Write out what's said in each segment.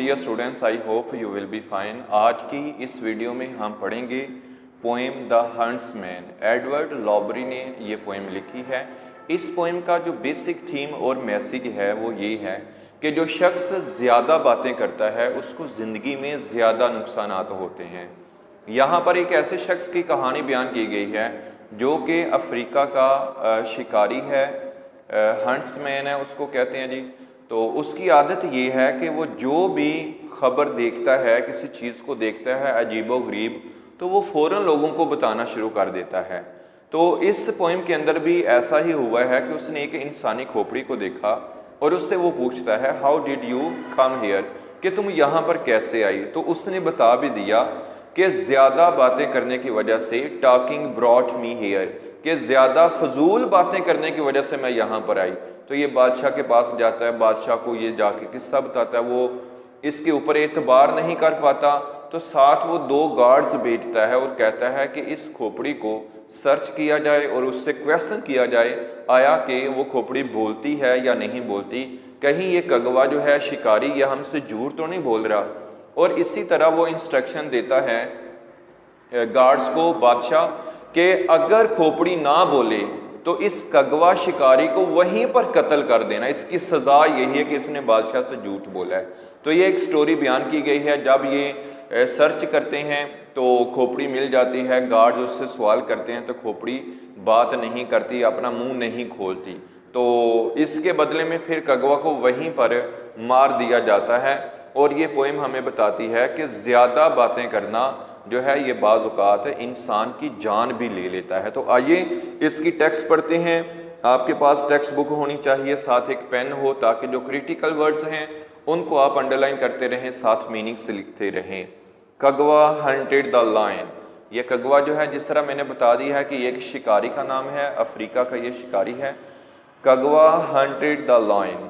Dear students, I hope you will be fine. आज की इस वीडियो में हम पढ़ेंगे poem the huntsman. Edward Lowbury ने ये पोएम लिखी है। इस पोएम का जो बेसिक थीम और मैसेज है वो ये है कि जो शख्स ज़्यादा बातें करता है उसको ज़िंदगी में ज़्यादा नुकसानात होते हैं। यहाँ पर एक ऐसे शख्स की कहानी बयान की गई है जो कि अफ्रीका का शिकारी है, हंट्समैन है उसको कहते हैं जी। तो उसकी आदत ये है कि वो जो भी खबर देखता है, किसी चीज़ को देखता है अजीबो गरीब, तो वो फ़ौरन लोगों को बताना शुरू कर देता है। तो इस पोएम के अंदर भी ऐसा ही हुआ है कि उसने एक इंसानी खोपड़ी को देखा और उससे वो पूछता है how did you come here, कि तुम यहाँ पर कैसे आई। तो उसने बता भी दिया कि ज़्यादा बातें करने की वजह से, टॉकिंग ब्रॉट मी हियर, कि ज़्यादा फजूल बातें करने की वजह से मैं यहाँ पर आई। तो ये बादशाह के पास जाता है, बादशाह को ये जाके किस्सा बताता है, वो इसके ऊपर एतबार नहीं कर पाता। तो साथ वो 2 गार्ड्स भेजता है और कहता है कि इस खोपड़ी को सर्च किया जाए और उससे क्वेश्चन किया जाए आया कि वो खोपड़ी बोलती है या नहीं बोलती, कहीं ये कगवा जो है शिकारी या हमसे झूठ तो नहीं बोल रहा। और इसी तरह वो इंस्ट्रक्शन देता है गार्ड्स को, बादशाह, कि अगर खोपड़ी ना बोले तो इस कगवा शिकारी को वहीं पर कत्ल कर देना। इसकी सज़ा यही है कि इसने बादशाह से झूठ बोला है। तो ये एक स्टोरी बयान की गई है। जब ये सर्च करते हैं तो खोपड़ी मिल जाती है, गार्ड उससे सवाल करते हैं तो खोपड़ी बात नहीं करती, अपना मुंह नहीं खोलती। तो इसके बदले में फिर कगवा को वहीं पर मार दिया जाता है। और ये पोएम हमें बताती है कि ज़्यादा बातें करना जो है ये बाज़ औक़ात इंसान की जान भी ले लेता है। तो आइए इसकी टेक्स्ट पढ़ते हैं। आपके पास टेक्स्ट बुक होनी चाहिए, साथ एक पेन हो, ताकि जो क्रिटिकल वर्ड्स हैं उनको आप अंडरलाइन करते रहें, साथ मीनिंग से लिखते रहें। कगवा हंटेड द लायन। ये कगवा जो है, जिस तरह मैंने बता दिया है कि ये एक शिकारी का नाम है, अफ्रीका का ये शिकारी है। Kagwa hunted the lion.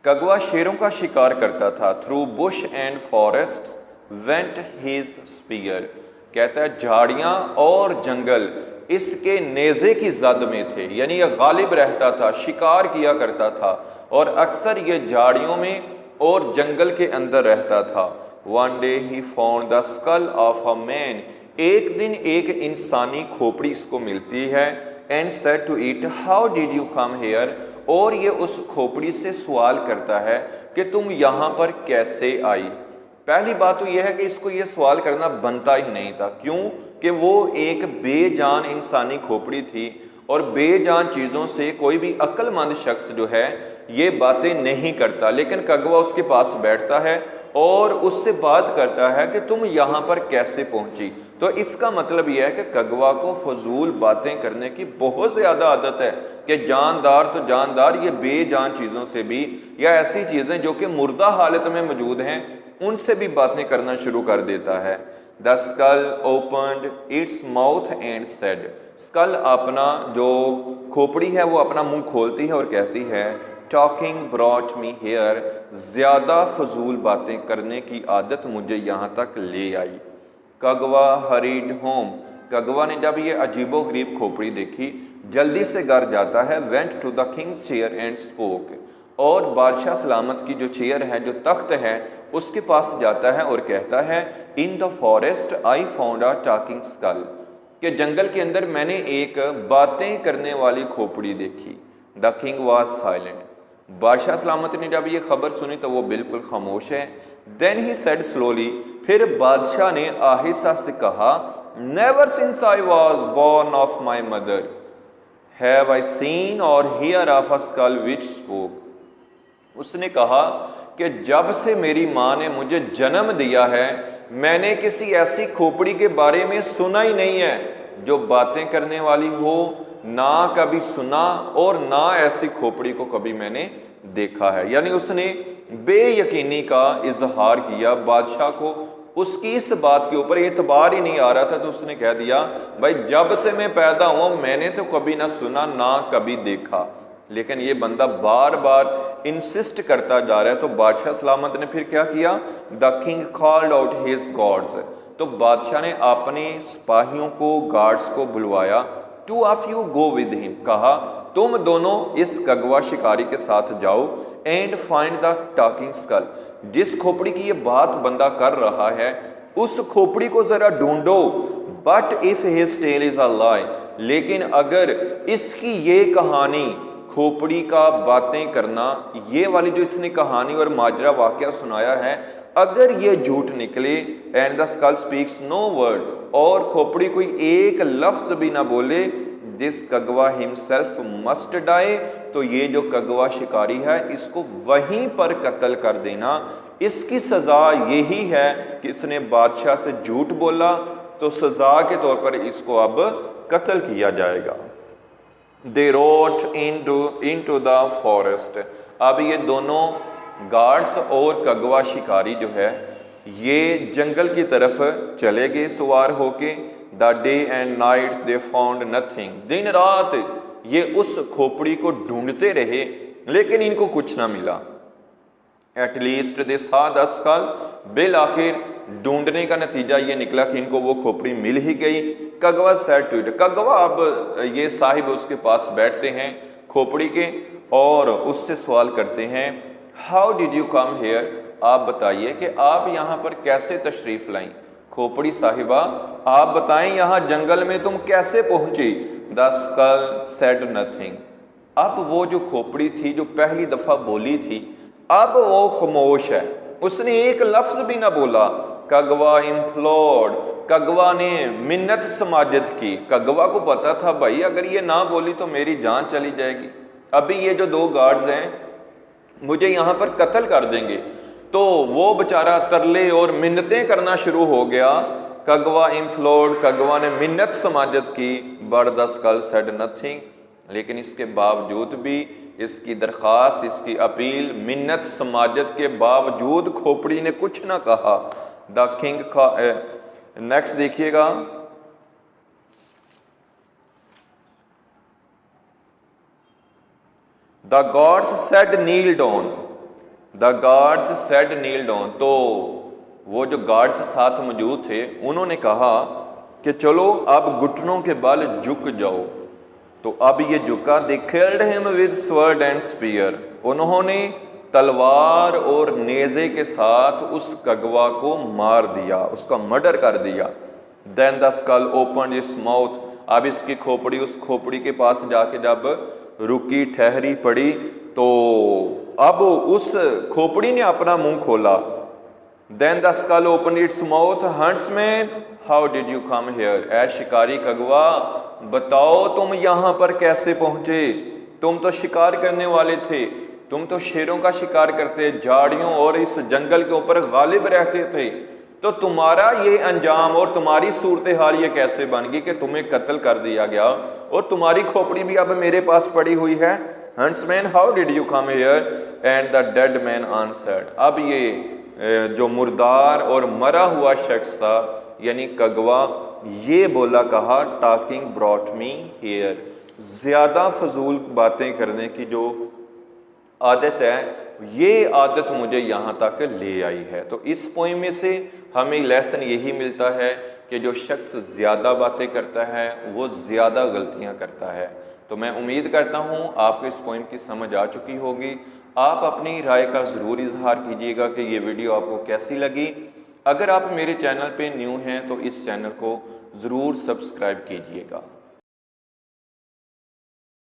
Kagwa शेरों का शिकार करता था। Through bush and forest went his spear. कहता है झाड़ियां और जंगल इसके नेज़े की जद में थे, यानी यह गालिब रहता था, शिकार किया करता था और अक्सर ये झाड़ियों में और जंगल के अंदर रहता था। One day he found the skull of a man. एक दिन एक इंसानी खोपड़ी इसको मिलती है। And said to it how did you come here. और ये उस खोपड़ी से सवाल करता है कि तुम यहाँ पर कैसे आई। पहली बात तो यह है कि इसको ये सवाल करना बनता ही नहीं था। क्यों? कि वो एक बेजान इंसानी खोपड़ी थी और बेजान चीज़ों से कोई भी अक्लमंद शख्स जो है ये बातें नहीं करता। लेकिन कगवा उसके पास बैठता है और उससे बात करता है कि तुम यहाँ पर कैसे पहुँची। तो इसका मतलब यह है कि कगवा को फजूल बातें करने की बहुत ज़्यादा आदत है कि जानदार तो जानदार, ये बेजान चीज़ों से भी, या ऐसी चीज़ें जो कि मुर्दा हालत में मौजूद हैं, उनसे भी बातें करना शुरू कर देता है। The skull opened its mouth and said. Skull अपना जो खोपड़ी है वो अपना मुंह खोलती है और कहती है टॉकिंग ब्रॉट मी हेयर। ज़्यादा फजूल बातें करने की आदत मुझे यहाँ तक ले आई। कगवा हरीड होम। कगवा ने जब ये अजीबो गरीब खोपड़ी देखी जल्दी से घर जाता है। Went to the king's chair and spoke. और बादशाह सलामत की जो चेयर है, जो तख्त है, उसके पास जाता है और कहता है in the forest I found a talking skull, कि जंगल के अंदर मैंने एक बातें करने वाली खोपड़ी देखी। The king was silent. बादशाह सलामत ने जब ये खबर सुनी तो वो बिल्कुल खामोश है। Then he said slowly. फिर बादशाह ने आहिस्ता से कहा never since I was born of my mother have I seen or hear of a skull which spoke. उसने कहा कि जब से मेरी माँ ने मुझे जन्म दिया है मैंने किसी ऐसी खोपड़ी के बारे में सुना ही नहीं है जो बातें करने वाली हो, ना कभी सुना और ना ऐसी खोपड़ी को कभी मैंने देखा है। यानी उसने बेयकीनी का इजहार किया। बादशाह को उसकी इस बात के ऊपर एतबार ही नहीं आ रहा था, तो उसने कह दिया भाई जब से मैं पैदा हुआ मैंने तो कभी ना सुना ना कभी देखा। लेकिन ये बंदा बार बार इंसिस्ट करता जा रहा है। तो बादशाह सलामत ने फिर क्या किया? The king called out his guards. तो बादशाह ने अपने सिपाहियों को, गार्ड्स को बुलवाया two of you go with him, कहा तुम दोनों इस कगवा शिकारी के साथ जाओ, and find the talking skull, जिस खोपड़ी की ये बात बंदा कर रहा है उस खोपड़ी को जरा ढूंढो। But if his tale is a lie, लेकिन अगर इसकी ये कहानी, खोपड़ी का बातें करना, ये वाली जो इसने कहानी और माजरा वाकया सुनाया है, अगर ये झूठ निकले, and the skull speaks no word, और खोपड़ी कोई एक लफ्ज भी ना बोले, this Kagwa himself must die, तो ये जो कगवा शिकारी है इसको वहीं पर कत्ल कर देना। इसकी सजा यही है कि इसने बादशाह से झूठ बोला, तो सजा के तौर पर इसको अब कत्ल किया जाएगा। They wrote into the forest, अब ये दोनों गार्ड्स और कगवा शिकारी जो है ये जंगल की तरफ चले गए सवार होके। The day and night they found nothing, दिन रात ये उस खोपड़ी को ढूंढते रहे लेकिन इनको कुछ ना मिला। एटलीस्ट दे सा द स्कल, बिल आखिर ढूंढने का नतीजा ये निकला कि इनको वो खोपड़ी मिल ही गई। कगवा सेड टू इट, कगवा अब ये साहिब उसके पास बैठते हैं खोपड़ी के और उससे सवाल करते हैं, how did you come hair, आप बताइए कि आप यहाँ पर कैसे तशरीफ लाई। खोपड़ी साहिबा आप बताएं यहाँ जंगल में तुम कैसे पहुंची। द स्कल सेड नथिंग, अब वो जो खोपड़ी थी जो पहली दफा बोली थी अब वो खामोश है, उसने एक लफ्ज भी ना बोला। कगवा इम्प्लोर्ड, कगवा ने मिन्नत समाजत की। कगवा को पता था भाई अगर ये ना बोली तो मेरी जान चली जाएगी, अभी ये जो दो गार्ड्स हैं मुझे यहाँ पर कत्ल कर देंगे। तो वो बेचारा तरले और मिन्नतें करना शुरू हो गया। कगवा इम्प्लोर्ड, कगवा ने मिन्नत समाजत की। But the skull said nothing, लेकिन इसके बावजूद भी, इसकी दरख्वास्त, इसकी अपील, मिन्नत समाजत के बावजूद खोपड़ी ने कुछ ना कहा। द किंग का नेक्स्ट देखिएगा, the guards said kneel down, the guards said kneel down, तो वो जो गार्ड्स साथ मौजूद थे उन्होंने कहा कि चलो अब घुटनों के बल झुक जाओ। तो अब ये झुका। They killed him with sword and spear, उन्होंने तलवार और नेज़े के साथ उस कगवा को मार दिया, उसका मर्डर कर दिया। Then the skull open its mouth, अब इसकी खोपड़ी उस खोपड़ी के पास जाके जब रुकी, ठहरी, पड़ी, तो अब उस खोपड़ी ने अपना मुंह खोला। Then the skull open its mouth, huntsman how did you come here, ए शिकारी कगवा बताओ तुम यहाँ पर कैसे पहुंचे। तुम तो शिकार करने वाले थे, तुम तो शेरों का शिकार करते, झाड़ियों और इस जंगल के ऊपर गालिब रहते थे, तो तुम्हारा ये अंजाम और तुम्हारी सूरत हाल ये कैसे बन गई कि तुम्हें कत्ल कर दिया गया और तुम्हारी खोपड़ी भी अब मेरे पास पड़ी हुई है। Huntsman how did you come here, and the dead man answered, अब ये जो मुर्दार और मरा हुआ शख्स था यानी कगवा, ये बोला, कहा टॉकिंग ब्रॉट मी हियर, ज़्यादा फजूल बातें करने की जो आदत है ये आदत मुझे यहाँ तक ले आई है। तो इस पोइम में से हमें लेसन यही मिलता है कि जो शख्स ज़्यादा बातें करता है वो ज़्यादा गलतियाँ करता है। तो मैं उम्मीद करता हूँ आपको इस पोइम की समझ आ चुकी होगी। आप अपनी राय का ज़रूर इजहार कीजिएगा कि ये वीडियो आपको कैसी लगी। अगर आप मेरे चैनल पे न्यू हैं तो इस चैनल को ज़रूर सब्सक्राइब कीजिएगा।